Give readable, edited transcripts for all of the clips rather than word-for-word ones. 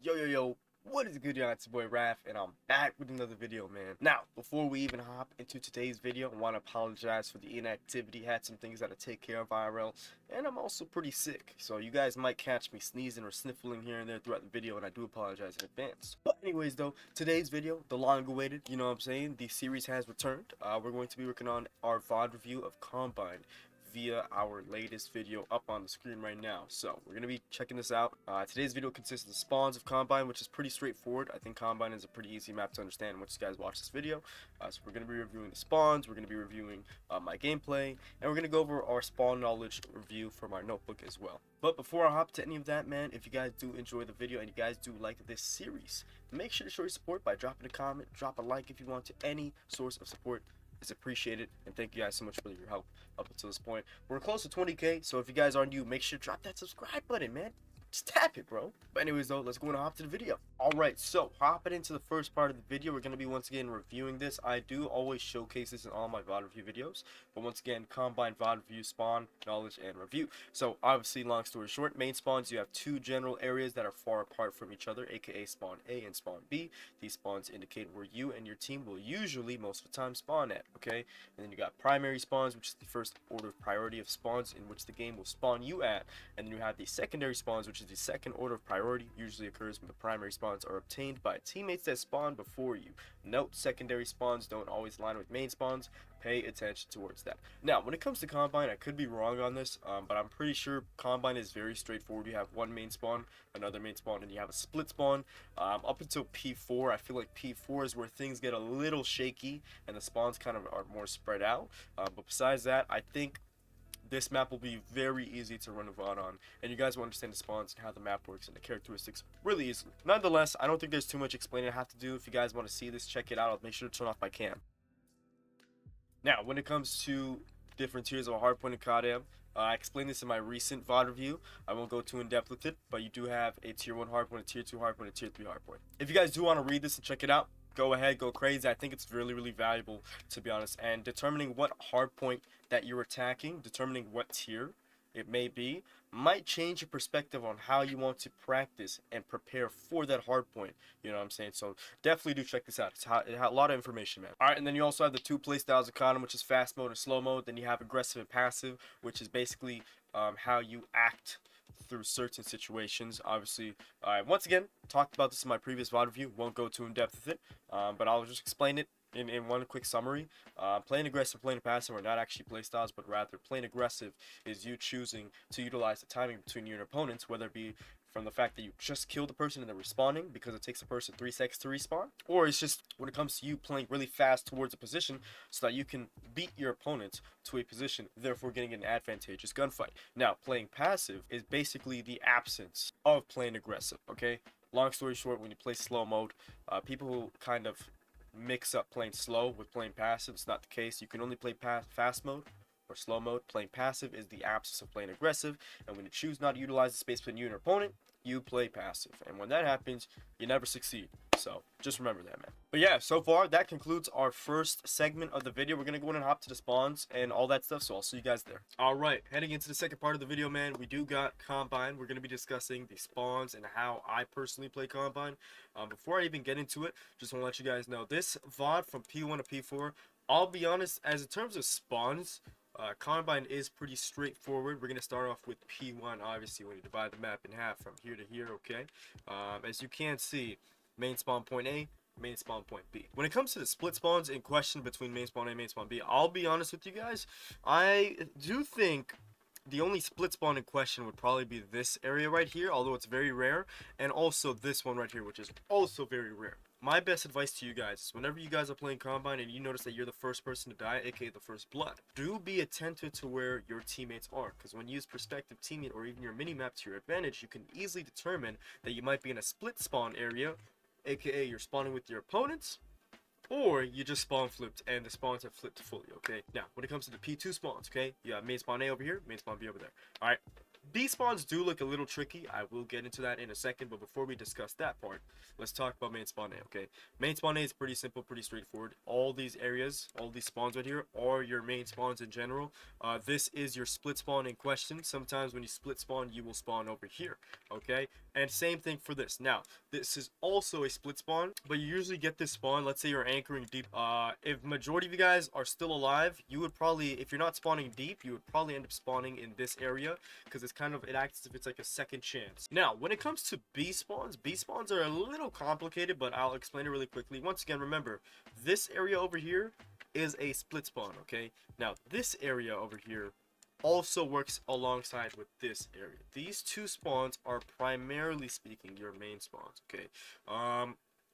Yo, what is good, y'all? It's your boy Raph, and I'm back with another video, man. Now, before we even hop into today's video, I want to apologize for the inactivity. Had some things that I take care of IRL, and I'm also pretty sick. So you guys might catch me sneezing or sniffling here and there throughout the video, and I do apologize in advance. But anyways, though, today's video, the long-awaited, you know what I'm saying, the series has returned. We're going to be working on our VOD review of Combine via our latest video up on the screen right now. So we're gonna be checking this out. Today's video consists of the spawns of Combine, which is pretty straightforward. I think Combine is a pretty easy map to understand once you guys watch this video. So we're gonna be reviewing the spawns, we're gonna be reviewing my gameplay, and we're gonna go over our spawn knowledge review from our notebook as well. But before I hop to any of that, man, if you guys do enjoy the video and you guys do like this series, make sure to show your support by dropping a comment, drop a like if you want to. Any source of support is appreciated, and thank you guys so much for your help up until this point. We're close to 20k, so if you guys are new, make sure to drop that subscribe button, man. Just tap it, bro. But anyways, though, let's go and hop to the video. Alright, so hopping into the first part of the video, we're going to be once again reviewing this. I do always showcase this in all my VOD review videos, but once again, Combine VOD review, spawn, knowledge, and review. So obviously, long story short, main spawns, you have two general areas that are far apart from each other, aka spawn A and spawn B. These spawns indicate where you and your team will usually, most of the time, spawn at, okay? And then you got primary spawns, which is the first order of priority of spawns in which the game will spawn you at. And then you have the secondary spawns, which is the second order of priority, usually occurs when the primary spawns are obtained by teammates that spawn before you. Note, secondary spawns don't always line with main spawns. Pay attention towards that. Now, when it comes to Combine, I could be wrong on this, but I'm pretty sure Combine is very straightforward. You have one main spawn, another main spawn, and you have a split spawn. Up until P4, I feel like P4 is where things get a little shaky, and the spawns kind of are more spread out. But besides that, I think this map will be very easy to run a VOD on, and you guys will understand the spawns and how the map works and the characteristics really easily. Nonetheless, I don't think there's too much explaining I have to do. If you guys want to see this, check it out. I'll make sure to turn off my cam. Now, when it comes to different tiers of a hardpoint in CODM, I explained this in my recent VOD review. I won't go too in depth with it, but you do have a tier 1 hardpoint, a tier 2 hardpoint, a tier 3 hardpoint. If you guys do want to read this and check it out, go ahead, go crazy. I think it's really valuable, to be honest. And determining what hardpoint that you're attacking, determining what tier it may be, might change your perspective on how you want to practice and prepare for that hardpoint. You know what I'm saying? So definitely do check this out. It's a lot of information, man. All right, and then you also have the two play styles of CODM, which is fast mode and slow mode. Then you have aggressive and passive, which is basically how you act through certain situations. Obviously, once again, talked about this in my previous VOD review. Won't go too in depth with it, but I'll just explain it in one quick summary. Playing aggressive, playing passive are not actually play styles, but rather playing aggressive is you choosing to utilize the timing between you and your opponents, whether it be from the fact that you just killed the person and they're respawning because it takes a person 3 seconds to respawn, or it's just when it comes to you playing really fast towards a position so that you can beat your opponent to a position, therefore getting an advantageous gunfight. Now, playing passive is basically the absence of playing aggressive, okay? Long story short, when you play slow mode, people kind of mix up playing slow with playing passive. It's not the case. You can only play fast mode or slow mode. Playing passive is the absence of playing aggressive, and when you choose not to utilize the space between you and your opponent, you play passive, and when that happens, you never succeed. So just remember that, man. But yeah, so far that concludes our first segment of the video. We're gonna go in and hop to the spawns and all that stuff, so I'll see you guys there. All right, heading into the second part of the video, man, we do got Combine. We're gonna be discussing the spawns and how I personally play Combine. Before I even get into it, just want to let you guys know this VOD from P1 to P4, I'll be honest, as in terms of spawns, Combine is pretty straightforward. We're going to start off with P1, obviously, when you divide the map in half from here to here, okay? As you can see, main spawn point A, main spawn point B. When it comes to the split spawns in question between main spawn A and main spawn B, I'll be honest with you guys, I do think the only split spawn in question would probably be this area right here, although it's very rare, and also this one right here, which is also very rare. My best advice to you guys is whenever you guys are playing Combine and you notice that you're the first person to die, aka the first blood, do be attentive to where your teammates are, because when you use prospective teammate or even your mini-map to your advantage, you can easily determine that you might be in a split spawn area, aka you're spawning with your opponents, or you just spawn flipped and the spawns have flipped fully, okay? Now, when it comes to the P2 spawns, okay, you have main spawn A over here, main spawn B over there. Alright, B spawns do look a little tricky. I will get into that in a second, but before we discuss that part, let's talk about main spawn A, okay? Main spawn A is pretty simple, pretty straightforward. All these areas, all these spawns right here are your main spawns in general. This is your split spawn in question. Sometimes when you split spawn, you will spawn over here, okay? And same thing for this. Now, this is also a split spawn, but you usually get this spawn, let's say you're anchoring deep. If majority of you guys are still alive, you would probably, if you're not spawning deep, you would probably end up spawning in this area, because it's kind of, it acts as if it's like a second chance. Now, when it comes to B spawns are a little complicated, but I'll explain it really quickly. Once again, remember, this area over here is a split spawn, okay? Now, this area over here also works alongside with this area. These two spawns are primarily speaking your main spawns, okay?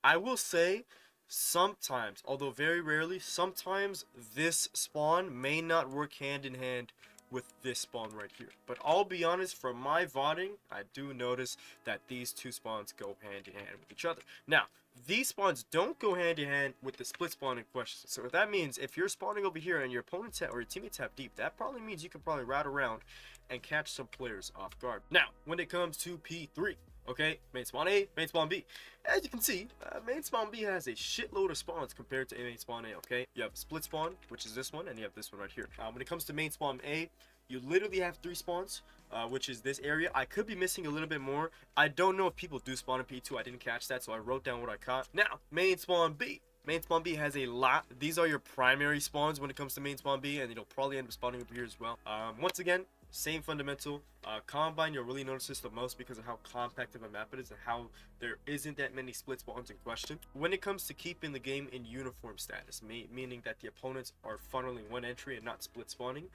I will say sometimes, although very rarely, sometimes this spawn may not work hand in hand with this spawn right here. But I'll be honest, from my voting, I do notice that these two spawns go hand in hand with each other. Now, these spawns don't go hand in hand with the split spawn in question. So that means if you're spawning over here and your opponents have, or your teammates have deep, that probably means you can probably route around and catch some players off guard. Now, when it comes to P3, okay, main spawn A, main spawn B. As you can see, main spawn B has a shitload of spawns compared to main spawn A, okay? You have split spawn, which is this one, and you have this one right here. When it comes to main spawn A, you literally have 3 spawns, which is this area. I could be missing a little bit more. I don't know if people do spawn in P2. I didn't catch that, so I wrote down what I caught. Now, main spawn B. Main spawn B has a lot. These are your primary spawns when it comes to main spawn B, and you'll probably end up spawning over here as well. Once again, same fundamental. Combine, you'll really notice this the most because of how compact of a map it is and how there isn't that many split spawns in question. When it comes to keeping the game in uniform status, meaning that the opponents are funneling one entry and not split spawning,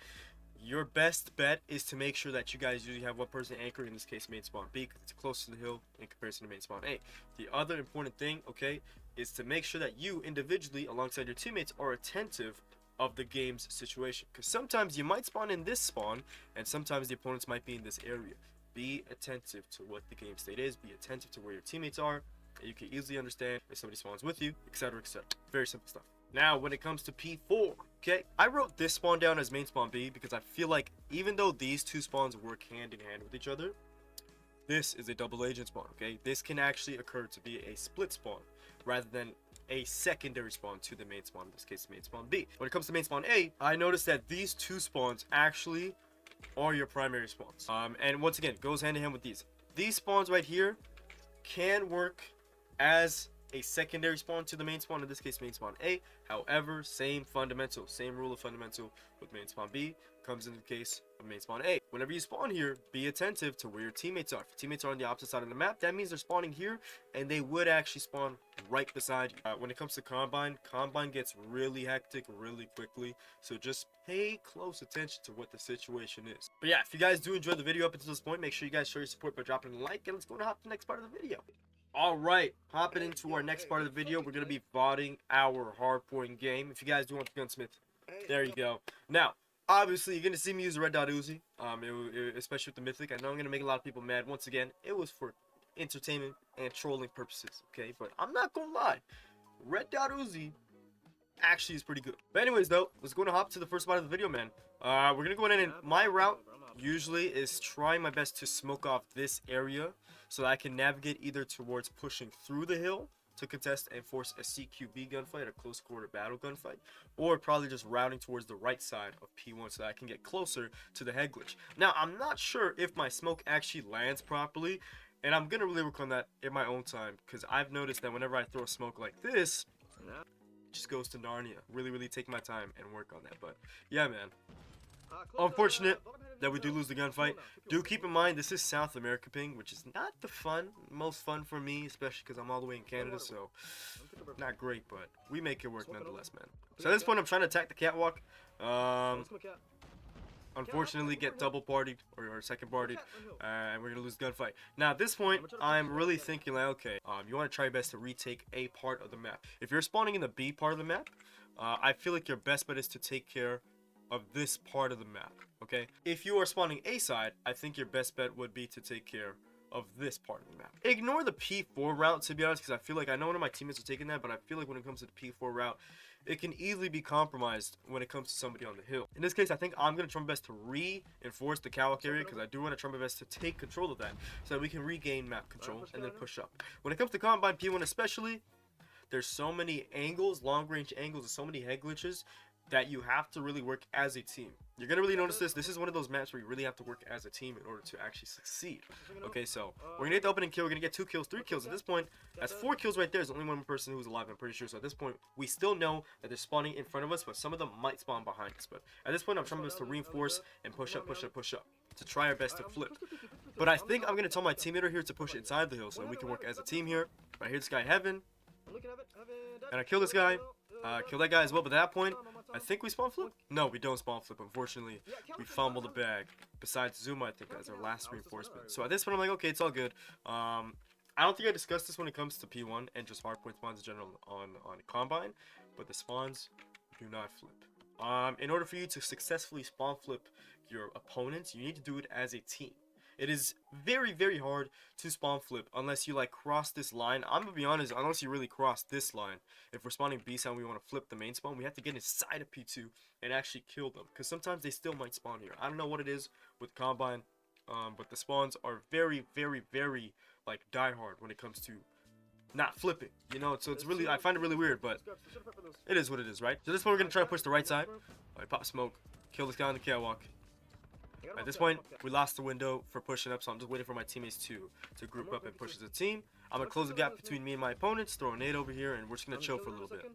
your best bet is to make sure that you guys usually have one person anchored, in this case main spawn B, because it's close to the hill in comparison to main spawn A. The other important thing, okay, is to make sure that you individually alongside your teammates are attentive of the game's situation, because sometimes you might spawn in this spawn and sometimes the opponents might be in this area. Be attentive to what the game state is, be attentive to where your teammates are, and you can easily understand if somebody spawns with you, etc, etc. Very simple stuff. Now, when it comes to P4, okay, I wrote this spawn down as main spawn B because I feel like even though these two spawns work hand in hand with each other, this is a double agent spawn, okay? This can actually occur to be a split spawn rather than a secondary spawn to the main spawn, in this case main spawn B. When it comes to main spawn A, I noticed that these two spawns actually are your primary spawns. And once again, goes hand in hand with these. These spawns right here can work as a secondary spawn to the main spawn, in this case main spawn A. However, same fundamental, same rule of fundamental with main spawn B comes in the case of main spawn A. Whenever you spawn here, be attentive to where your teammates are. If your teammates are on the opposite side of the map, that means they're spawning here and they would actually spawn right beside you. When it comes to combine gets really hectic really quickly, so just pay close attention to what the situation is. But yeah, if you guys do enjoy the video up until this point, make sure you guys show your support by dropping a like, and let's go and hop to the next part of the video. Alright, hopping into our next part of the video, we're going to be VODing our hardpoint game. If you guys do want the gunsmith, there you go. Now, obviously, you're going to see me use the red dot Uzi, especially with the mythic. I know I'm going to make a lot of people mad. Once again, it was for entertainment and trolling purposes, okay? But I'm not going to lie, red dot Uzi actually is pretty good. But anyways, though, let's go and hop to the first part of the video, man. We're going to go in and my route usually is trying my best to smoke off this area so that I can navigate either towards pushing through the hill to contest and force a CQB gunfight, a close quarter battle gunfight, or probably just routing towards the right side of P1 so that I can get closer to the head glitch. Now, I'm not sure if my smoke actually lands properly, and I'm going to really work on that in my own time, because I've noticed that whenever I throw a smoke like this, it just goes to Narnia. Really take my time and work on that. But yeah, man. Unfortunate that we do lose the gunfight. Do keep in mind, this is South America ping, which is not the most fun for me, especially because I'm all the way in Canada, so not great, but we make it work nonetheless, man. So at this point, I'm trying to attack the catwalk. Unfortunately, get double partied or second partied, and we're gonna lose the gunfight. Now at this point, I'm really thinking like, okay, you want to try your best to retake a part of the map. If you're spawning in the B part of the map, I feel like your best bet is to take care of this part of the map, okay? If you are spawning A side, I think your best bet would be to take care of this part of the map. Ignore the P4 route, to be honest, because I feel like I know one of my teammates are taking that, but I feel like when it comes to the P4 route, it can easily be compromised when it comes to somebody on the hill. In this case, I think I'm going to try my best to reinforce the Calic area, because I do want to try my best to take control of that so that we can regain map control and then push up. When it comes to Combine P1 especially, there's so many angles, long-range angles, and so many head glitches that you have to really work as a team. You're going to really notice this. This is one of those maps where you really have to work as a team in order to actually succeed. Okay, so we're going to get the opening kill. We're going to get 2 kills, 3 kills. At this point, that's 4 kills right there. There's only one person who's alive, I'm pretty sure. So at this point, we still know that they're spawning in front of us, but some of them might spawn behind us. But at this point, I'm trying my best to reinforce and push up, to try our best to flip. But I think I'm going to tell my teammate right here to push inside the hill so that we can work as a team here. I hear this guy, Heaven. And I kill this guy. Kill that guy as well, but at that point, I think we spawn flip? No, we don't spawn flip, unfortunately. We fumbled the bag. Besides Zuma, I think, as our last reinforcement. So at this point, I'm like, okay, it's all good. I don't think I discussed this when it comes to P1 and just hardpoint spawns in general on Combine, but the spawns do not flip. In order for you to successfully spawn flip your opponents, you need to do it as a team. It is very, very hard to spawn flip unless you like cross this line. I'm gonna be honest, unless you really cross this line. If we're spawning B side and we want to flip the main spawn, we have to get inside of P2 and actually kill them, because sometimes they still might spawn here. I don't know what it is with Combine, but the spawns are very, very, very like die hard when it comes to not flipping, you know. So it's really, I find it really weird, but it is what it is, right? So this point we're gonna try to push the right side. Alright, pop smoke, kill this guy on the catwalk. At this point, we lost the window for pushing up, so I'm just waiting for my teammates to group up and push as a team. I'm going to close the gap between me and my opponents, throw a nade over here, and we're just going to chill for a little bit.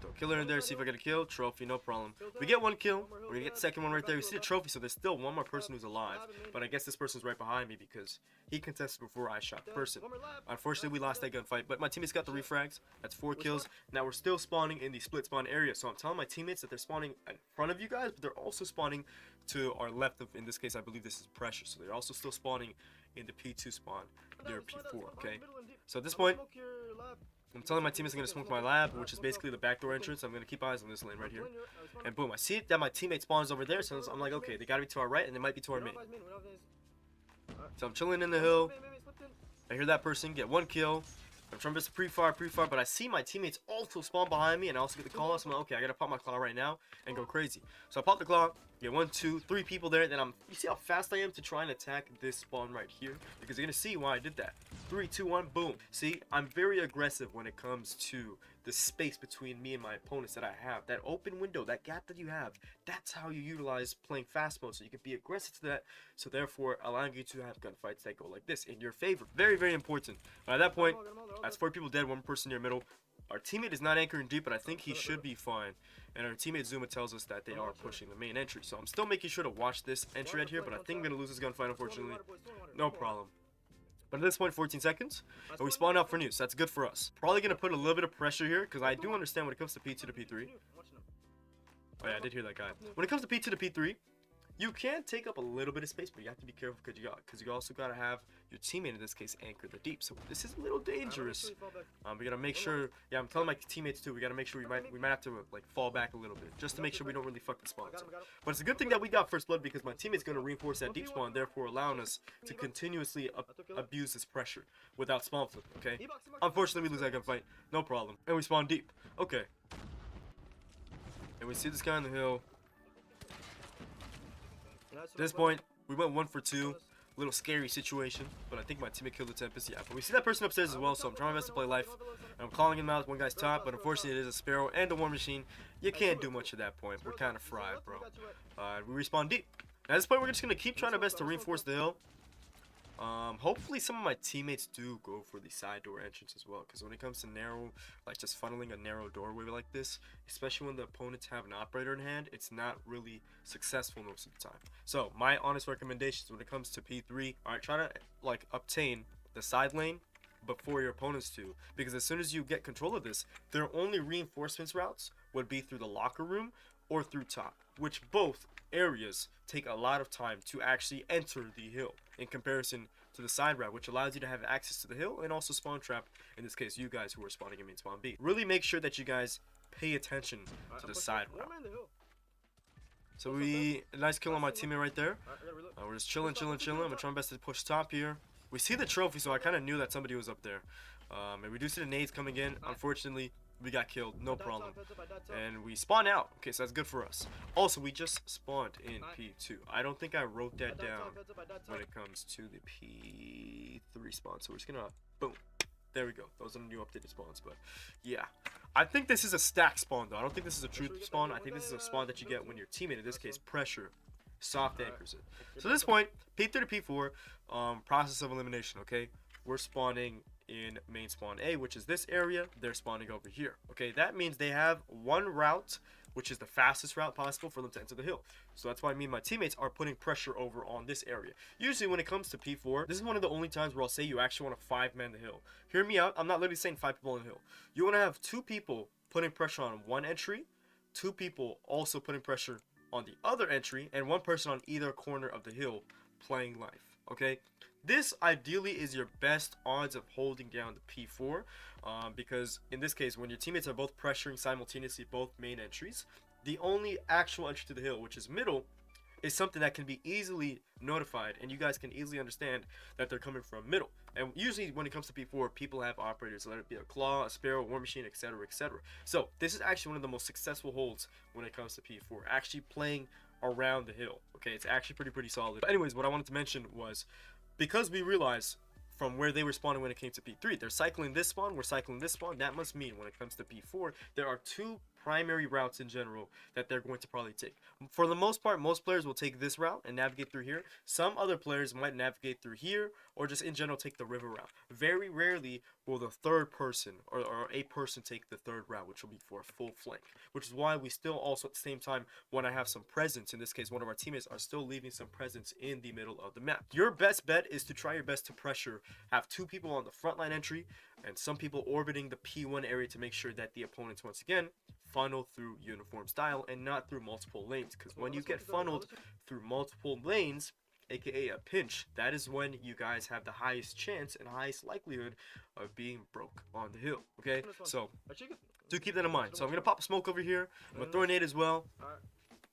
Throw a killer in there, see if I get a kill. Trophy, no problem. We get 1 kill. We're going to get the second one right there. We see the trophy, so there's still one more person who's alive. But I guess this person's right behind me because he contested before I shot the person. Unfortunately, we lost that gunfight, but my teammates got the refrags. That's 4 kills. Now we're still spawning in the split spawn area, so I'm telling my teammates that they're spawning in front of you guys, but they're also spawning to our left of, in this case, I believe this is pressure. So they're also still spawning in the P2 spawn near P4, okay? So at this point, I'm telling my teammates I'm going to smoke my lab, which is basically the backdoor entrance. I'm going to keep eyes on this lane right here. And boom, I see that my teammate spawns over there, so I'm like, okay, they got to be to our right, and they might be to our main. So I'm chilling in the hill. I hear that person get 1 kill. I'm trying to pre-fire, but I see my teammates also spawn behind me, and I also get the call out. So I'm like, okay, I gotta pop my claw right now and go crazy. So I pop the claw, get 1, 2, 3 people there. Then you see how fast I am to try and attack this spawn right here, because you're gonna see why I did that. 3, 2, 1, boom. See, I'm very aggressive when it comes to the space between me and my opponents that I have. That open window, that gap that you have, that's how you utilize playing fast mode, so you can be aggressive to that, so therefore allowing you to have gunfights that go like this in your favor. Very, very important. But at that point, that's 4 people dead, 1 person near middle. Our teammate is not anchoring deep, but I think he should be fine. And our teammate Zuma tells us that they are pushing the main entry. So I'm still making sure to watch this entry right here, but I think I'm going to lose this gunfight, unfortunately. No problem. But at this point, 14 seconds, and we spawn out for new, so that's good for us. Probably going to put a little bit of pressure here, because I do understand when it comes to P2 to P3. Oh yeah, I did hear that guy. When it comes to P2 to P3, you can take up a little bit of space, but you have to be careful because you also got to have your teammate, in this case, anchor the deep. So this is a little dangerous. We got to make sure, yeah, I'm telling my teammates too, we got to make sure we might have to like fall back a little bit just to make sure we don't really fuck the spawn. So. But it's a good thing that we got first blood, because my teammate's going to reinforce that deep spawn, therefore allowing us to continuously abuse this pressure without spawn flip, okay? Unfortunately, we lose that gunfight. No problem. And we spawn deep. Okay. And we see this guy on the hill. At this point, we went 1 for 2. A little scary situation, but I think my teammate killed the Tempest. Yeah, but we see that person upstairs as well, so I'm trying my best to play life. And I'm calling him out. 1 guy's top, but unfortunately it is a Sparrow and a War Machine. You can't do much at that point. We're kind of fried, bro. We respawn deep. At this point, we're just going to keep trying our best to reinforce the hill. Hopefully some of my teammates do go for the side door entrance as well, because when it comes to narrow, like just funneling a narrow doorway like this, especially when the opponents have an operator in hand, it's not really successful most of the time. So my honest recommendations when it comes to P3, alright, try to like obtain the side lane before your opponents do, because as soon as you get control of this, their only reinforcements routes would be through the locker room or through top, which both areas take a lot of time to actually enter the hill in comparison to the side route, which allows you to have access to the hill and also spawn trap, in this case you guys who are spawning in main spawn B. Really make sure that you guys pay attention to the side route. So nice kill on my teammate right there. We're just chilling. I'm gonna try my best to push top here. We see the trophy, so I kind of knew that somebody was up there. And we do see the nades coming in. Unfortunately, we got killed, no problem. And we spawn out. Okay, so that's good for us. Also, we just spawned in P2. I don't think I wrote that down when it comes to the P3 spawn. So we're just gonna, boom. There we go. Those are the new updated spawns, but yeah. I think this is a stack spawn, though. I don't think this is a true spawn. I think this is a spawn that you get when your teammate, in this case, pressure, soft anchors it. So at this point, P3 to P4, process of elimination, okay? We're spawning in main spawn A, which is this area. They're spawning over here, okay? That means they have one route, which is the fastest route possible for them to enter the hill. So that's why me and my teammates are putting pressure over on this area. Usually when it comes to P4, this is one of the only times where I'll say you actually want to 5-man the hill. Hear me out. I'm not literally saying 5 people on the hill. You want to have 2 people putting pressure on one entry, 2 people also putting pressure on the other entry, and 1 person on either corner of the hill playing life, okay? This ideally is your best odds of holding down the P4 because in this case, when your teammates are both pressuring simultaneously both main entries, the only actual entry to the hill, which is middle, is something that can be easily notified and you guys can easily understand that they're coming from middle. And usually when it comes to P4, people have operators, let it be a claw, a sparrow, war machine, etc, etc. So this is actually one of the most successful holds when it comes to P4, actually playing around the hill. Okay, it's actually pretty solid. But anyways, what I wanted to mention was, because we realized from where they were spawning when it came to P3, they're cycling this spawn, we're cycling this spawn. That must mean when it comes to P4, there are 2 primary routes in general that they're going to probably take. For the most part, most players will take this route and navigate through here. Some other players might navigate through here or just in general take the river route. Very rarely will the third person or a person take the third route, which will be for a full flank, which is why we still also at the same time want to have some presence. In this case, one of our teammates are still leaving some presence in the middle of the map. Your best bet is to try your best to pressure, have 2 people on the front line entry and some people orbiting the P1 area to make sure that the opponents once again funnel through uniform style and not through multiple lanes, because when you get funneled through multiple lanes, aka a pinch, that is when you guys have the highest chance and highest likelihood of being broke on the hill. Okay, so do keep that in mind. So I'm gonna pop a smoke over here, I'm gonna throw a nade as well,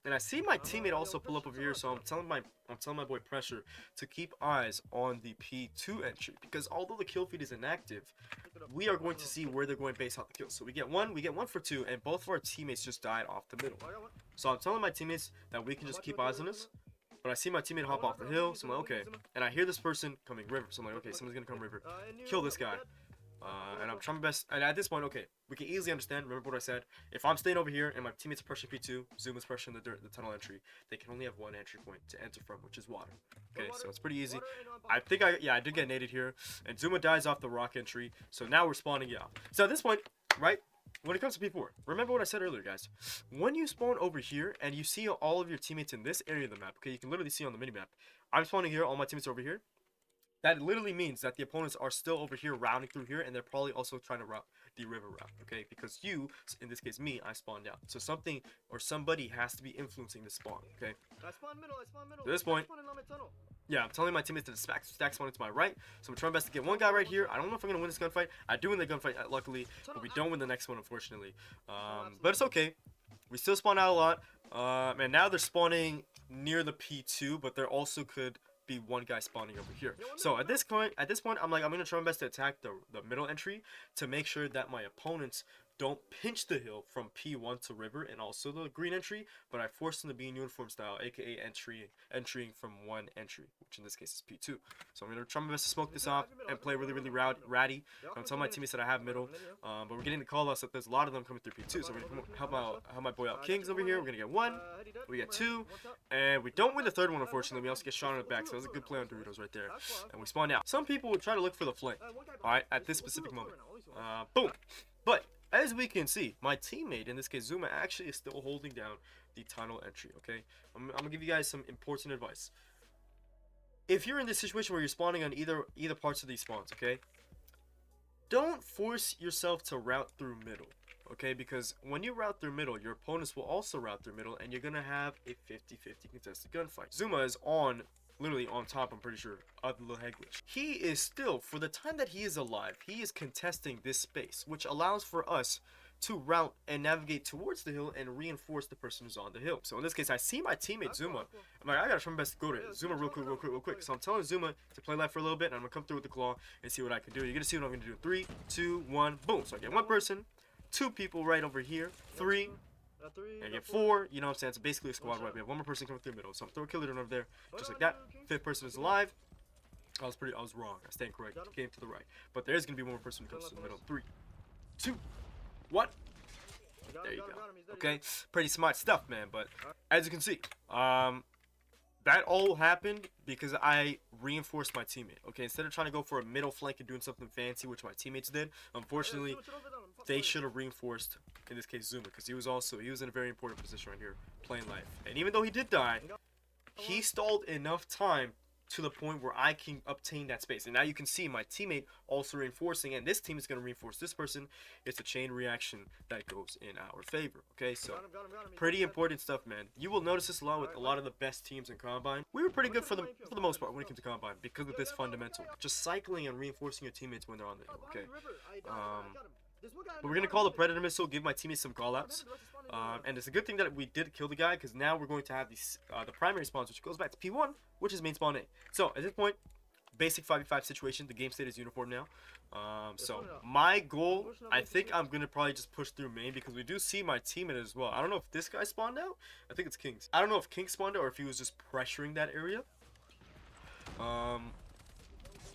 and I see my teammate also pull up over here, so I'm telling my boy Pressure to keep eyes on the P2 entry, because although the kill feed is inactive, we are going to see where they're going based off the kills. So we get one for 2, and both of our teammates just died off the middle. So I'm telling my teammates that we can just keep eyes on this. But I see my teammate hop off the hill, so I'm like, okay. And I hear this person coming river, so I'm like, okay, someone's gonna come river. Kill this guy. And I'm trying my best. And at this point, okay, we can easily understand. Remember what I said. If I'm staying over here and my teammates are pressuring P2, Zuma's pressuring the tunnel entry, they can only have 1 entry point to enter from, which is water. Okay, so it's pretty easy. I think I did get naded here, and Zuma dies off the rock entry. So now we're spawning out. So at this point, right, when it comes to P4, remember what I said earlier, guys. When you spawn over here and you see all of your teammates in this area of the map, okay, you can literally see on the minimap. I'm spawning here, all my teammates are over here. That literally means that the opponents are still over here rounding through here, and they're probably also trying to route the river route, okay? Because you, in this case me, I spawned out. So something or somebody has to be influencing the spawn, okay? I spawn middle. At this point, yeah, I'm telling my teammates to stack spawn to my right. So I'm trying my best to get one guy right here. I don't know if I'm going to win this gunfight. I do win the gunfight, luckily, but we don't win the next one, unfortunately. But it's okay. We still spawn out a lot. And now they're spawning near the P2, but there also could be one guy spawning over here. So at this point, I'm like, I'm gonna try my best to attack the middle entry to make sure that my opponents don't pinch the hill from P1 to river and also the green entry, but I force them to be in uniform style, aka entering from one entry, which in this case is P2. So I'm gonna try my best to smoke this off and play really ratty. I'm telling my teammates that I have middle, but we're getting the call outs that there's a lot of them coming through P2. So we're gonna help my boy out Kings over here. We're gonna get 1, we get 2, and we don't win the third one, unfortunately. We also get shot in the back, so that was a good play on Doritos right there. And we spawn out. Some people would try to look for the flank, alright, at this specific moment. Boom. But as we can see, my teammate, in this case Zuma, actually is still holding down the tunnel entry, okay? I'm gonna give you guys some important advice. If you're in this situation where you're spawning on either parts of these spawns, okay? Don't force yourself to route through middle, okay? Because when you route through middle, your opponents will also route through middle, and you're gonna have a 50-50 contested gunfight. Zuma is literally on top, I'm pretty sure, of the little head glitch. He is still, for the time that he is alive, he is contesting this space, which allows for us to route and navigate towards the hill and reinforce the person who's on the hill. So in this case, I see my teammate Zuma. I'm like, I gotta try my best to go to Zuma real quick. So I'm telling Zuma to play left for a little bit, and I'm gonna come through with the claw and see what I can do. You're gonna see what I'm gonna do. 3, 2, 1, boom. So I get one person, 2 people right over here, 3, and I get 4. You know what I'm saying? It's basically a squad right. We have one more person coming through the middle. So I'm throwing a killer over there, just like that. 5th person is alive. I was wrong. I stand correct. Came to the right, but there is gonna be one more person who comes to the middle. 3, 2, 1. There you go. Okay, pretty smart stuff, man. But as you can see, that all happened because I reinforced my teammate. Okay, instead of trying to go for a middle flank and doing something fancy, which my teammates did, unfortunately, they should have reinforced, in this case, Zuma, because he was in a very important position right here, playing life. And even though he did die, he stalled enough time to the point where I can obtain that space. And now you can see my teammate also reinforcing, and this team is going to reinforce this person. It's a chain reaction that goes in our favor. Okay, so pretty important stuff, man. You will notice this a lot with a lot of the best teams in Combine. We were pretty good for the most part when it came to Combine because of this fundamental. Just cycling and reinforcing your teammates when they're on the hill, okay? But we're going to call the Predator Missile, give my teammates some callouts. And it's a good thing that we did kill the guy, because now we're going to have these the primary spawns, which goes back to P1, which is main spawn A. So at this point, basic 5v5 situation. The game state is uniform now. So my goal, I think I'm going to probably just push through main, because we do see my teammate as well. I don't know if this guy spawned out. I think it's Kings. I don't know if King spawned out or if he was just pressuring that area.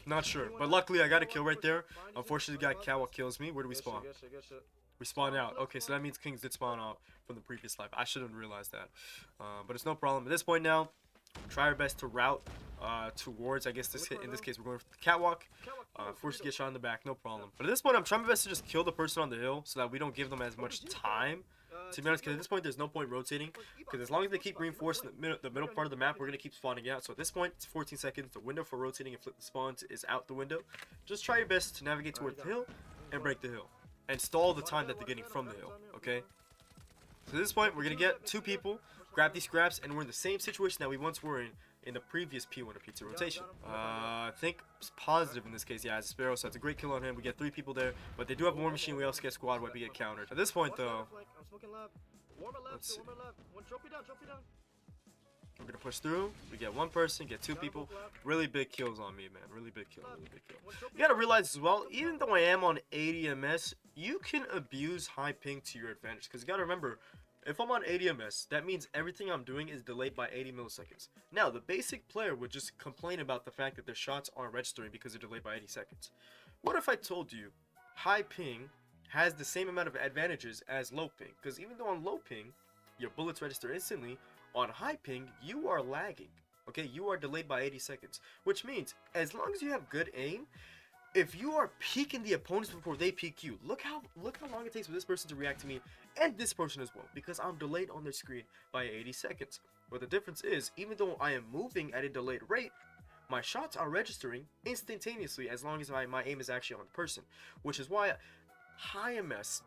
Not sure, but luckily I got a kill right there. Unfortunately, the guy Kawa kills me. Where do we spawn? We spawn out. Okay, so that means Kings did spawn out from the previous life. I shouldn't realize that, but it's no problem. At this point now, try our best to route towards, I guess in this case we're going for the catwalk. Force to get shot in the back, no problem. But at this point, I'm trying my best to just kill the person on the hill so that we don't give them as much time. To be honest, because at this point there's no point rotating, because as long as they keep reinforcing the middle part of the map, we're going to keep spawning out. So at this point, it's 14 seconds. The window for rotating and flip the spawns is out the window. Just try your best to navigate towards the hill and break the hill, and stall the time that they're getting from the hill, okay? So at this point, we're going to get 2 people, grab these scraps, and we're in the same situation that we once were in the previous P1 or P2 rotation. I think it's positive in this case. Yeah, it's a Sparrow, so it's a great kill on him. We get 3 people there, but they do have a War Machine. We also get squad wipe. We get countered. At this point, though, let's see. We're going to push through. We get 1 person, get 2 people. Really big kills on me, man. Really big kill. You got to realize as well, even though I am on 80 ms, you can abuse high ping to your advantage. Because you got to remember, if I'm on 80 ms, that means everything I'm doing is delayed by 80 milliseconds. Now, the basic player would just complain about the fact that their shots aren't registering because they're delayed by 80 seconds. What if I told you high ping has the same amount of advantages as low ping? Because even though on low ping, your bullets register instantly, on high ping, you are lagging. Okay, you are delayed by 80 seconds. Which means, as long as you have good aim, if you are peeking the opponents before they peek you, look how long it takes for this person to react to me, and this person as well, because I'm delayed on their screen by 80 seconds. But the difference is, even though I am moving at a delayed rate, my shots are registering instantaneously as long as my aim is actually on the person. Which is why high MS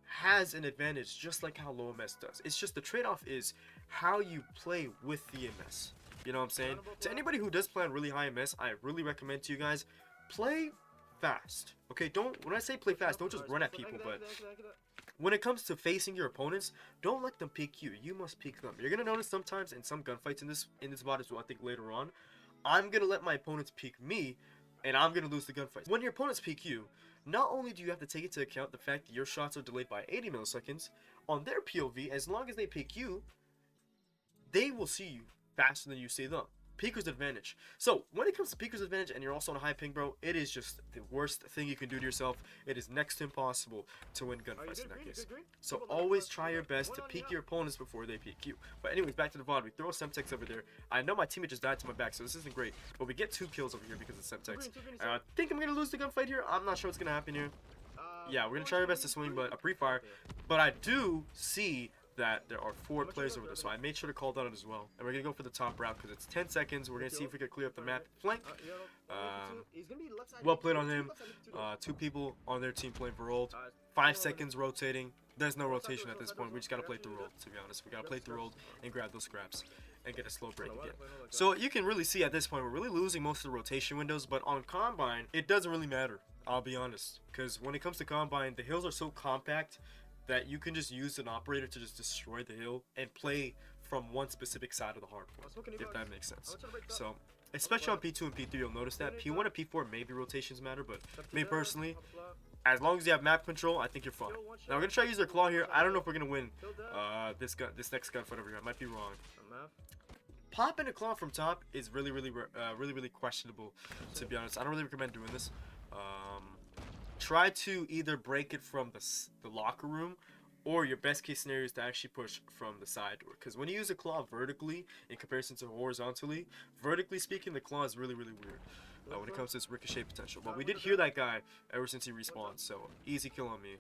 has an advantage just like how low MS does. It's just the trade-off is how you play with the MS. You know what I'm saying? To anybody who does play on really high MS, I really recommend to you guys, play fast. Okay, when I say play fast, don't just run at people, but when it comes to facing your opponents, don't let them peek you. You must peek them. You're gonna notice sometimes in some gunfights in this VOD as well, I think later on, I'm gonna let my opponents peek me, and I'm gonna lose the gunfight. When your opponents peek you, not only do you have to take into account the fact that your shots are delayed by 80 milliseconds, on their POV, as long as they peek you, they will see you faster than you see them. Peeker's advantage. So when it comes to Peeker's advantage and you're also on a high ping, bro, it is just the worst thing you can do to yourself. It is next to impossible to win gunfights in that case. So always try your best to peek your opponents before they peek you. But anyways, back to the VOD. We throw a Semtex over there. I know my teammate just died to my back, so this isn't great. But we get 2 kills over here because of Semtex. I think I'm going to lose the gunfight here. I'm not sure what's going to happen here. Yeah, we're going to try our best to swing, but a pre-fire. But I do see that there are 4 players over there, so I made sure to call that out as well. And we're gonna go for the top route because it's 10 seconds. We're gonna see if we can clear up the map flank. Well played on him. 2 people on their team playing for ult. 5 seconds rotating. There's no rotation at this point. We just gotta play through ult, to be honest. We gotta play through ult and grab those scraps and get a slow break again. So you can really see at this point we're really losing most of the rotation windows, but on Combine it doesn't really matter, I'll be honest, because when it comes to Combine, the hills are so compact that you can just use an operator to just destroy the hill and play from one specific side of the hardpoint, if that makes sense. So, especially on P2 and P3, you'll notice that P1 and P4 maybe rotations matter, but me personally, as long as you have map control, I think you're fine. Now we're gonna try to use their claw here. I don't know if we're gonna win this next gunfight over here. I might be wrong. Popping a claw from top is really questionable, to be honest. I don't really recommend doing this. Try to either break it from the locker room, or your best case scenario is to actually push from the side door. Because when you use a claw vertically in comparison to horizontally, vertically speaking, the claw is really weird when it comes to its ricochet potential. But we did hear that guy ever since he respawned, so easy kill on me.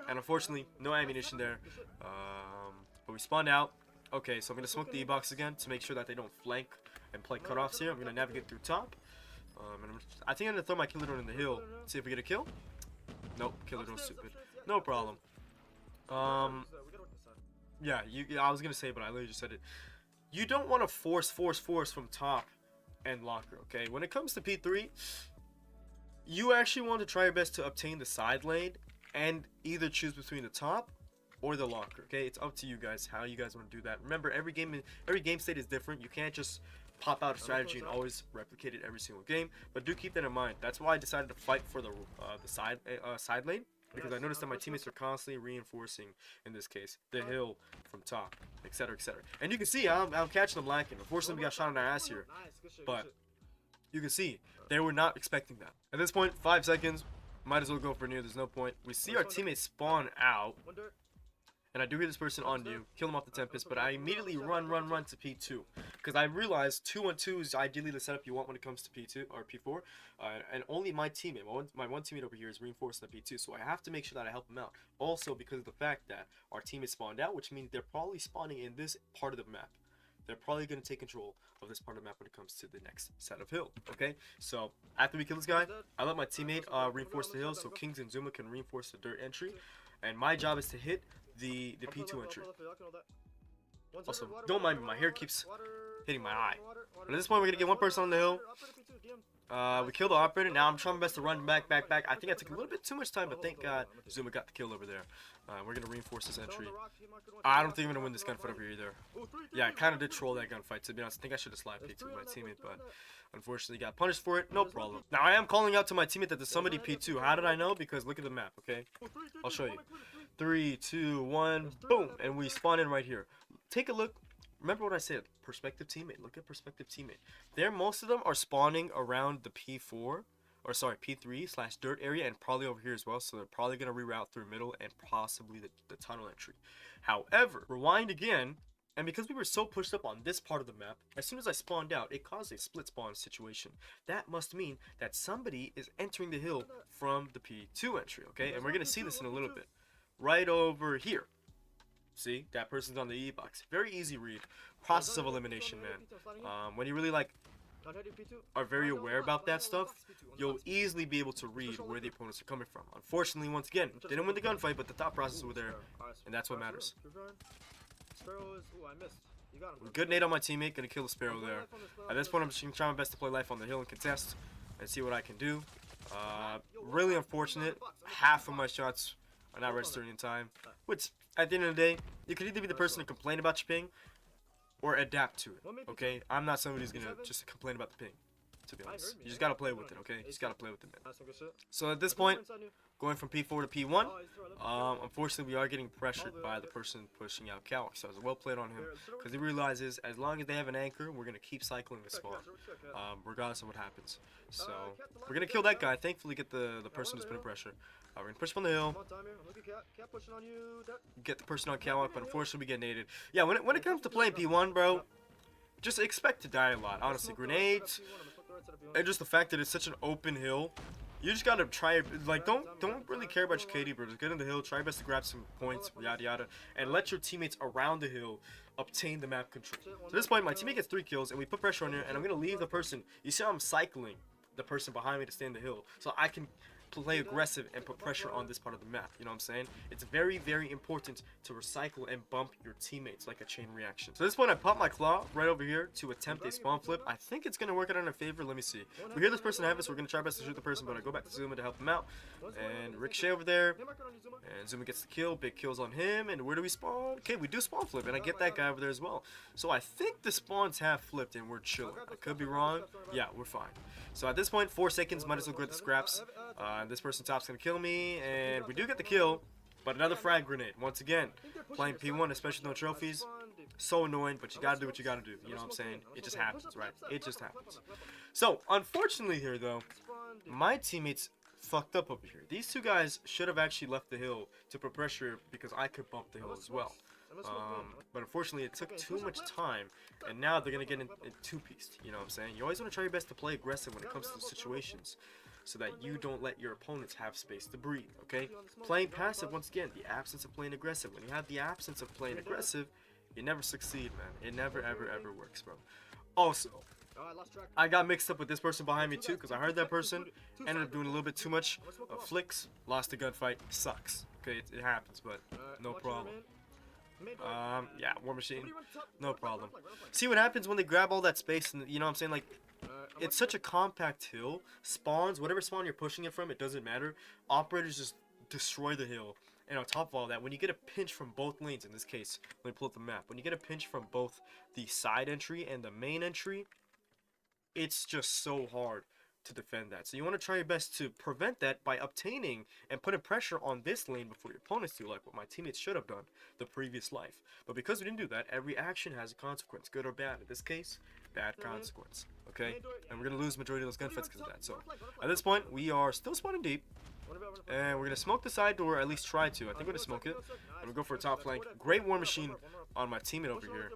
And unfortunately, no ammunition there. But we spawned out. Okay, so I'm gonna smoke the E-box again to make sure that they don't flank and play cutoffs here. I'm gonna navigate through top. And I think I'm gonna throw my killer drone in the hill. See if we get a kill. Nope, killer drone stupid. No problem. Yeah, I was gonna say, but I literally just said it. You don't want to force from top and locker. Okay, when it comes to P3, you actually want to try your best to obtain the side lane and either choose between the top or the locker. Okay, it's up to you guys how you guys want to do that. Remember, every game state is different. You can't just pop out a strategy and always replicate it every single game, but do keep that in mind. That's why I decided to fight for the side lane, because I noticed that my teammates are constantly reinforcing, in this case, the hill from top, etc. And you can see I'm catching them lacking. Unfortunately, we got shot in our ass here, but you can see they were not expecting that. At this point, 5 seconds, might as well go for near. There's no point. We see our teammates spawn out. And I do hear this person on you, kill him off the Tempest, but I immediately run to P2. Because I realized 2-on-2 is ideally the setup you want when it comes to P2 or P4. And only my teammate, my one teammate over here is reinforcing the P2, so I have to make sure that I help him out. Also, because of the fact that our teammates spawned out, which means they're probably spawning in this part of the map. They're probably going to take control of this part of the map when it comes to the next set of hill. Okay, so after we kill this guy, I let my teammate reinforce the hill so Kings and Zuma can reinforce the dirt entry. And my job is to hit the P2 entry. Also, don't mind me, my hair keeps hitting my eye. But at this point, we're gonna get one person on the hill. We killed the operator. Now I'm trying my best to run back. I think I took a little bit too much time, but thank God Zuma got the kill over there. We're gonna reinforce this entry. I don't think I'm gonna win this gunfight over here either. Yeah, I kind of did troll that gunfight, to be honest. I think I should have slide picked with my teammate, but unfortunately got punished for it. No problem. Now I am calling out to my teammate that there's somebody P2. How did I know? Because look at the map, okay? I'll show you. 3, 2, 1, boom, and we spawn in right here. Take a look. Remember what I said, perspective teammate. Look at perspective teammate. Most of them are spawning around the P3 / dirt area, and probably over here as well. So they're probably going to reroute through middle and possibly the tunnel entry. However, rewind again, and because we were so pushed up on this part of the map, as soon as I spawned out, it caused a split spawn situation. That must mean that somebody is entering the hill from the P2 entry, okay? And we're going to see this in a little bit. Right over here. See, that person's on the E-box. Very easy read. Process of elimination, man. When you really are very aware about that stuff, you'll easily be able to read where the opponents are coming from. Unfortunately, once again, didn't win the gunfight, but the thought process were there, and that's what matters. Good nade on my teammate, gonna kill the Sparrow there. At this point, I'm just gonna try my best to play life on the hill and contest, and see what I can do. Really unfortunate. Half of my shots are not registering in time, which at the end of the day, you could either be the person to complain about your ping or adapt to it. Okay, I'm not somebody who's gonna just complain about the ping, to be honest. You just gotta play with it. Okay, you just gotta play with it, man. So at this point, going from P4 to P1, unfortunately we are getting pressured by the person pushing out Cal. So it was well played on him, because he realizes as long as they have an anchor, we're gonna keep cycling the spawn, regardless of what happens. So we're gonna kill that guy. Thankfully, get the person who's putting pressure. We're gonna push him on the hill. Get the person on Cal up, but unfortunately we get naded. Yeah, when it comes to playing P1, bro, just expect to die a lot. Honestly, grenades, and just the fact that it's such an open hill. You just gotta try, don't really care about your KD, bro. Just get in the hill, try your best to grab some points, yada yada, and let your teammates around the hill obtain the map control. So at this point, my teammate gets 3 kills, and we put pressure on here, and I'm gonna leave the person. You see how I'm cycling the person behind me to stay in the hill, so I can play aggressive and put pressure on this part of the map. You know what I'm saying? It's very, very important to recycle and bump your teammates like a chain reaction. So at this point, I pop my claw right over here to attempt a spawn flip. I think it's going to work out in our favor. Let me see. We hear this person have us, so we're going to try our best to shoot the person, but I go back to Zuma to help him out. And Ricochet over there. And Zuma gets the kill. Big kills on him. And where do we spawn? Okay, we do spawn flip, and I get that guy over there as well. So I think the spawns have flipped, and we're chilling. I could be wrong. Yeah, we're fine. So at this point, 4 seconds, might as well get the scraps. This person top's going to kill me, and we do get the kill. But another frag grenade. Once again, playing P1, especially no trophies. So annoying, but you gotta do what you gotta do. You know what I'm saying? It just happens, right? It just happens. So, unfortunately here, though, my teammates fucked up over here. These two guys should have actually left the hill to put pressure because I could bump the hill as well. But unfortunately, it took too much time, and now they're gonna get in two-pieced. You know what I'm saying? You always want to try your best to play aggressive when it comes to situations, so that you don't let your opponents have space to breathe, okay? Playing passive, once again, the absence of playing aggressive. When you have the absence of playing aggressive, you never succeed, man. It never, ever, ever works, bro. Also, I got mixed up with this person behind me, too, because I heard that person, ended up doing a little bit too much flicks, lost the gunfight, sucks. Okay, it happens, but no problem. Yeah, War Machine, no problem. See what happens when they grab all that space, and you know what I'm saying, like, it's such a compact hill. Spawns, whatever spawn you're pushing it from, it doesn't matter. Operators just destroy the hill. And on top of all that, when you get a pinch from both lanes, in this case, let me pull up the map. When you get a pinch from both the side entry and the main entry, it's just so hard to defend that. So you want to try your best to prevent that by obtaining and putting pressure on this lane before your opponents do, like what my teammates should have done the previous life. But because we didn't do that, every action has a consequence, good or bad. In this case, bad consequence. Okay? And we're going to lose the majority of those gunfights because of that. So at this point, we are still spawning deep. And we're going to smoke the side door, at least try to. I think we're going to smoke it. And we'll go for a top flank. Great War Machine on my teammate over here.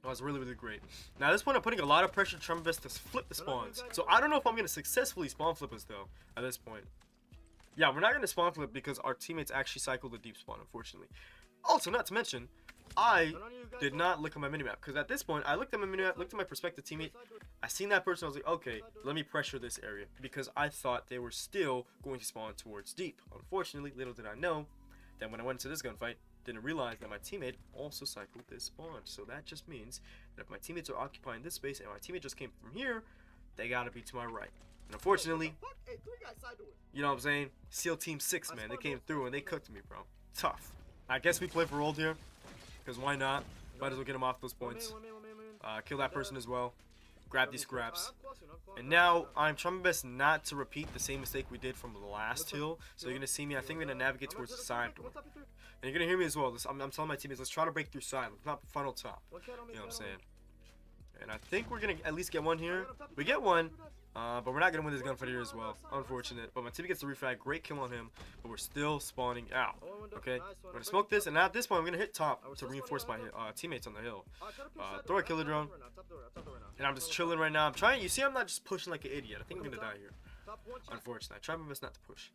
That was really, really great. Now, at this point, I'm putting a lot of pressure to try my best to flip the spawns. So, I don't know if I'm going to successfully spawn flip us, though, at this point. Yeah, we're not going to spawn flip because our teammates actually cycled the deep spawn, unfortunately. Also, not to mention, I did not look at my minimap. Because at this point, I looked at my minimap, looked at my prospective teammate. I seen that person, I was like, okay, let me pressure this area. Because I thought they were still going to spawn towards deep. Unfortunately, little did I know that when I went into this gunfight, didn't realize that my teammate also cycled this spawn. So that just means that if my teammates are occupying this space and my teammate just came from here, they gotta be to my right. And unfortunately, you know what I'm saying? SEAL Team 6, man, they came through and they cooked me, bro. Tough. I guess we play for old here, because why not? Might as well get them off those points. Kill that person as well. Grab these scraps. And now, I'm trying my best not to repeat the same mistake we did from the last hill. So you're going to see me, I think we're going to navigate towards the side door. And you're going to hear me as well. I'm telling my teammates, let's try to break through side. Let's not funnel top. You know what I'm saying? And I think we're going to at least get one here. We get one. But we're not going to win this gunfight here as well. Unfortunate. But my teammate gets the refrag. Great kill on him. But we're still spawning out. Okay? We're going to smoke this. And now at this point, I'm going to hit top to reinforce my teammates on the hill. Throw a killer drone. And I'm just chilling right now. I'm trying. You see, I'm not just pushing like an idiot. I think I'm going to die here. Unfortunately. I try my best not to push.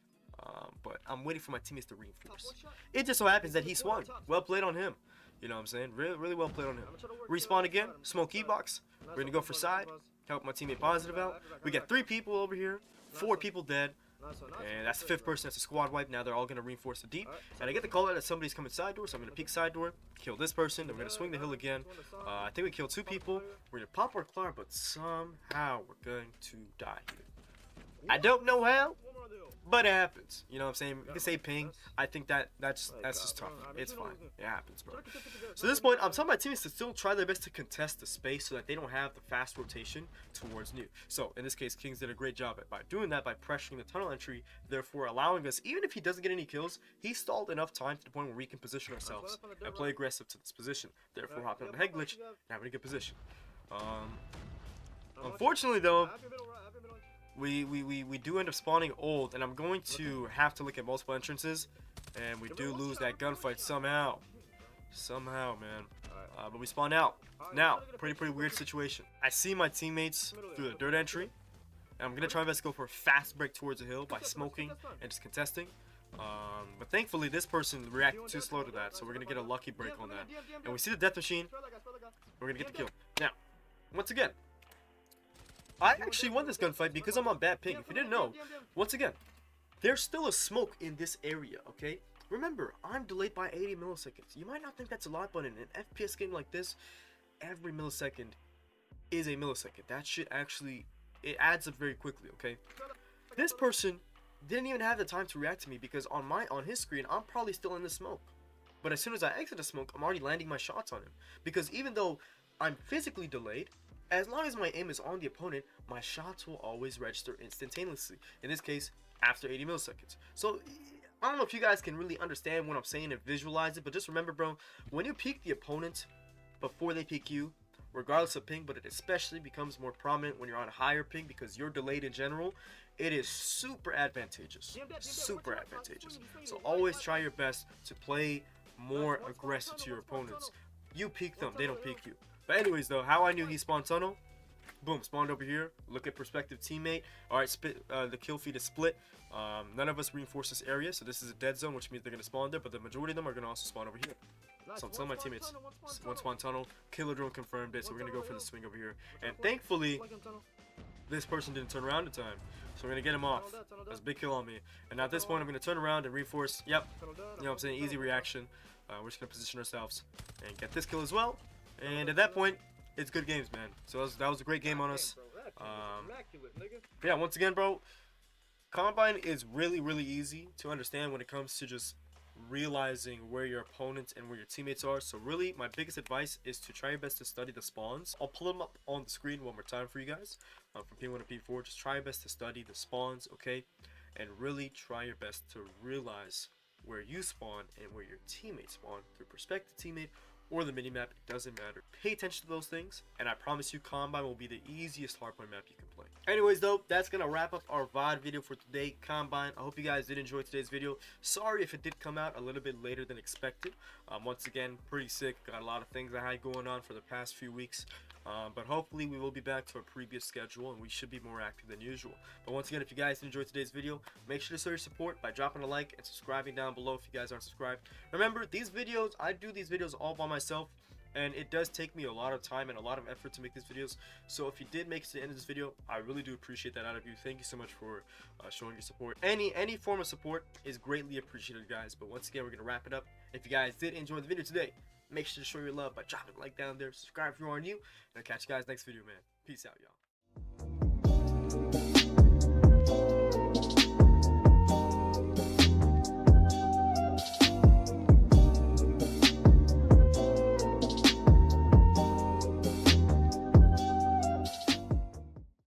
But I'm waiting for my teammates to reinforce. It just so happens that he swung. Well played on him. You know what I'm saying? Really, really well played on him. Respawn again. Smoke key box. We're going to go for side. Help my teammate positive out. We got 3 people over here. 4 people dead. And that's the 5th person. That's a squad wipe. Now they're all going to reinforce the deep. And I get the call out that somebody's coming side door. So I'm going to peek side door. Kill this person. Then we're going to swing the hill again. I think we killed 2 people. We're going to pop our Clar, but somehow we're going to die here. I don't know how, but it happens. You know what I'm saying? You can say ping. I think that's just tough. It's fine. It happens, bro. So at this point, I'm telling my teammates to still try their best to contest the space so that they don't have the fast rotation towards new. So in this case, Kings did a great job by doing that, by pressuring the tunnel entry, therefore allowing us, even if he doesn't get any kills, he stalled enough time to the point where we can position ourselves and play aggressive to this position. Therefore, hopping on the head glitch and having a good position. Unfortunately, though, we do end up spawning old, and I'm going to have to look at multiple entrances, and we do lose that gunfight somehow. Somehow, man. But we spawn out. Now, pretty weird situation. I see my teammates through the dirt entry, and I'm going to try my best to go for a fast break towards the hill by smoking and just contesting. But thankfully, this person reacted too slow to that, so we're going to get a lucky break on that. And we see the death machine. We're going to get the kill. Now, once again, I actually won this gunfight because I'm on bad ping. If you didn't know, once again, there's still a smoke in this area, okay? Remember, I'm delayed by 80 milliseconds. You might not think that's a lot, but in an FPS game like this, every millisecond is a millisecond. That shit actually, it adds up very quickly, okay? This person didn't even have the time to react to me because on his screen, I'm probably still in the smoke. But as soon as I exit the smoke, I'm already landing my shots on him. Because even though I'm physically delayed, as long as my aim is on the opponent, my shots will always register instantaneously. In this case, after 80 milliseconds. So, I don't know if you guys can really understand what I'm saying and visualize it, but just remember, bro, when you peek the opponent before they peek you, regardless of ping, but it especially becomes more prominent when you're on higher ping because you're delayed in general, it is super advantageous. Super advantageous. So always try your best to play more aggressive to your opponents. You peek them, they don't peek you. But anyways though, how I knew he spawned tunnel, boom, spawned over here. Look at prospective teammate. Alright, the kill feed is split. None of us reinforce this area, so this is a dead zone, which means they're going to spawn there, but the majority of them are going to also spawn over here. So I'm telling my teammates, one spawn tunnel, killer drone confirmed it, so we're going to go for the swing over here. And thankfully, this person didn't turn around in time, so we're going to get him off. That's a big kill on me. And now at this point, I'm going to turn around and reinforce. Yep, you know what I'm saying, easy reaction. We're just going to position ourselves and get this kill as well. And at that point, it's good games, man. So that was a great game on us. Yeah, once again, bro, Combine is really easy to understand when it comes to just realizing where your opponents and where your teammates are. So really, my biggest advice is to try your best to study the spawns. I'll pull them up on the screen one more time for you guys. From P1 to P4, just try your best to study the spawns, okay? And really try your best to realize where you spawn and where your teammates spawn through prospective teammate or the minimap. It doesn't matter. Pay attention to those things, and I promise you Combine will be the easiest hardpoint map you can play. Anyways though, that's gonna wrap up our VOD video for today, Combine. I hope you guys did enjoy today's video. Sorry if it did come out a little bit later than expected. Once again, pretty sick. Got a lot of things I had going on for the past few weeks. But hopefully we will be back to our previous schedule and we should be more active than usual. But once again, if you guys enjoyed today's video, make sure to show your support by dropping a like and subscribing down below if you guys aren't subscribed. Remember, these videos, I do these videos all by myself, and it does take me a lot of time and a lot of effort to make these videos. So if you did make it to the end of this video, I really do appreciate that out of you. Thank you so much for showing your support. Any form of support is greatly appreciated, guys. But once again, we're gonna wrap it up. If you guys did enjoy the video today, make sure to show your love by dropping a like down there. Subscribe if you are new. And I'll catch you guys next video, man. Peace out, y'all.